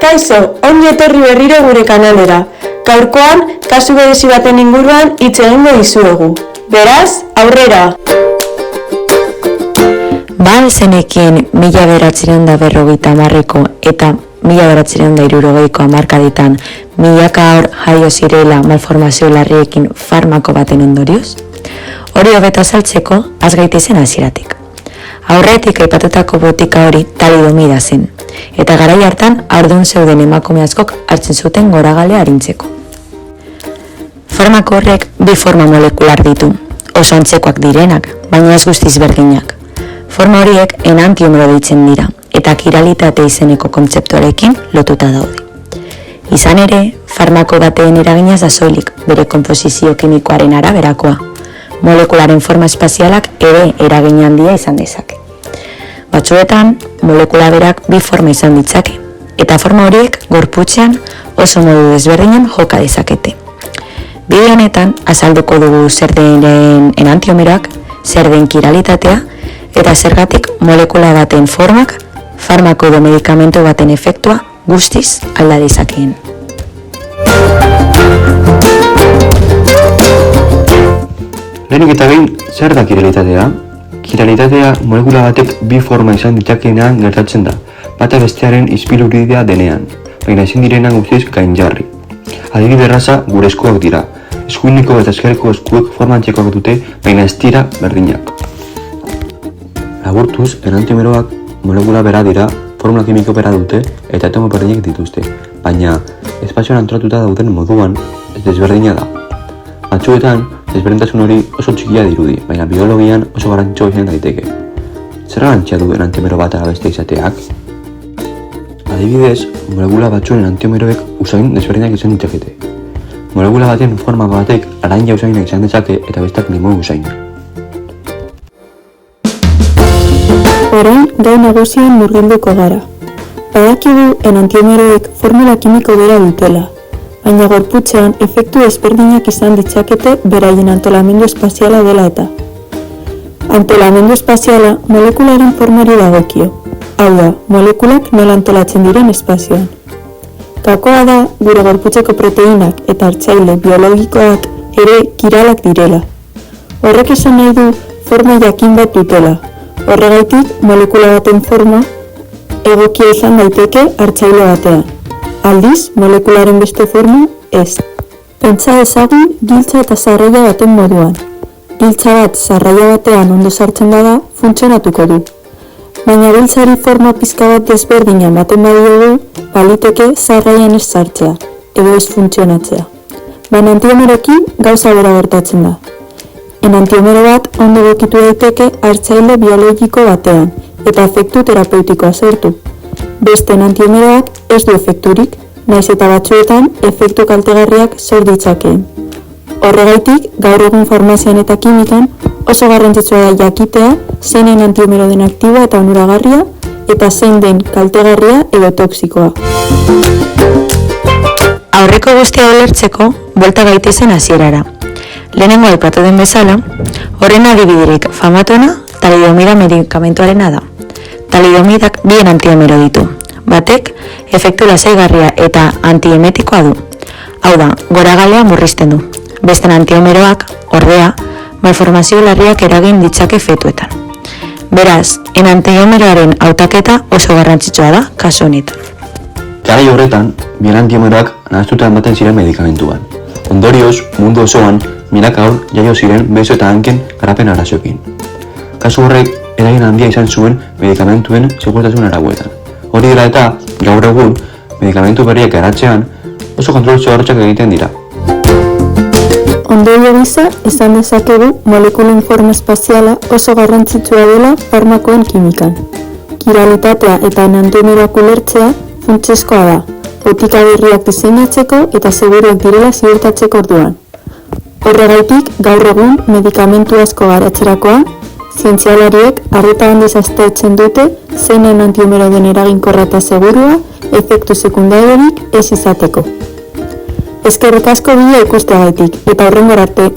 Kaixo, ongi etorri berriro gure kanalera. Gaurkoan, kasu berezi baten inguruan hitz egingo dizuegu. Beraz, aurrera! Ba zenekien 1950ko eta 1960ko hamarkadetan milaka haur jaio zirela malformazio larriekin farmako baten ondorioz? Hori hobeta azaltzeko, az gaitezen hasieratik. Aurretik aipatutako botika hori talidomida zen, eta garai hartan haurdun zeuden emakume askok hartzen zuten goragale arintzeko. Farmako horrek bi forma molekular ditu, oso antzekoak direnak, baina ez guztiz berdinak. Forma horiek enantiomero deitzen dira, eta kiralitate izeneko kontzeptuarekin lotuta daude. Izan ere, farmako bateen eraginaz da soilik bere konposizio kimikoaren araberakoa. Molekularen forma espazialak ere eragin handia izan dezake. Batzuetan, molekula berak bi forma izan ditzake, eta forma horiek gorputzean oso modu desberdinen joka dezakete. Bideo honetan azalduko dugu zer den enantiomeroak, zer den kiralitatea, eta zergatik molekula baten formak farmako edo medikamentu baten efektua guztiz alda dezakeen. Lehenik eta behin, zer da kiralitatea? Kiralitatea molekula batek bi forma izan ditzakeenean gertatzen da, bata bestearen ispiluridea denean, baina ezin direnak guztiz gainjarri. Adibide erraza gure eskuak dira, eskuineko eta ezkerreko eskuek forma antzekoak dute, baina ez dira berdinak. Laburtuz, enantiomeroak molekula bera dira, formula kimiko bera dute eta atomo berdinak dituzte, baina espazioan antolatuta dauden moduan ez desberdina da. Batzuetan, desberdintasun hori oso txikia dirudi, baina biologian oso garrantzitsua izan daiteke. Zer garrantzia du enantiomero bat ala beste izateak? Adibidez, molekula batzuen enantiomeroek usain desberdinak izan ditzakete. Molekula baten forma batek aranja usaina izan dezake eta bestak limoi usaina. Orain, gai nagusian murgilduko gara. Badakigu enantiomeroek formula kimiko bera dutela, baina gorputzean efektu ezberdinak izan ditzakete beraien antolamendu espaziala dela eta. Antolamendu espaziala molekularen formari dagokio, hau da, molekulak nola antolatzen diren espazioan. Gakoa da, gure gorputzeko proteinak eta hartzaile biologikoak ere kiralak direla. Horrek esan nahi du forma jakin bat dutela. Horregaitik, molekula baten forma egokia izan daiteke hartzaile batean. Aldiz, molekularen beste forma ez. Pentsa ezagun giltza eta sarraia baten moduan. Giltza bat sarraia batean ondo sartzen bada, funtzionatuko du. Baina giltzari forma pizka bat desberdina ematen badiogu, baliteke sarraian ez sartzea, edo ez funtzionatzea. Baina enantiomeroekin gauza bera gertatzen da. Enantiomero bat ondo egokitu daiteke hartzaile biologiko batean, eta efektu terapeutikoa sortu. Beste enantiomeroak ez du efekturik, naiz eta batzuetan efektu kaltegarriak sor ditzakeen. Horregaitik, gaur egun farmazian eta kimikan oso garrantzitsua da jakitea zein enantiomero den aktiboa eta onuragarria, eta zein den kaltegarria edo toxikoa. Aurreko guztia ulertzeko, buelta gaitezen hasierara. Lehenengo aipatu den bezala, horren adibiderik famatuena talidomida medikamentuarena da. Talidomidak bi enantiomero ditu. Batek, efektu lasaigarria eta antiemetikoa du. Hau da, goragalea murrizten du. Beste enantiomeroak, ordea, malformazio larriak eragin ditzake fetuetan. Beraz, enantiomeroaren hautaketa oso garrantzitsua da kasu honetan. Garai horretan, bi enantiomeroak nahastuta ematen ziren medikamentuan. Ondorioz, mundu osoan, milaka haur jaio ziren beso eta hanken garapen arazoekin. Kasu horrek eragin handia izan zuen medikamentuen segurtasun arauetan. Hori dela eta, gaur egun, medikamentu berriak garatzean oso kontrol zorrotzak egiten dira. Ondorio gisa, esan dezakegu molekulen forma espaziala oso garrantzitsua dela farmakoen kimikan. Kiralitatea eta enantiomeroak ulertzea funtsezkoa da, botika berriak diseinatzeko eta seguruak direla ziurtatzeko orduan. Horregaitik, gaur egun medikamentu asko garatzerakoan, zientzialariek arreta handiz aztertzen dute zein enantiomero den eraginkorra eta segurua efektu sekundariorik ez izateko. Eskerrik asko bidea ikusteagaitik, eta hurrengora arte.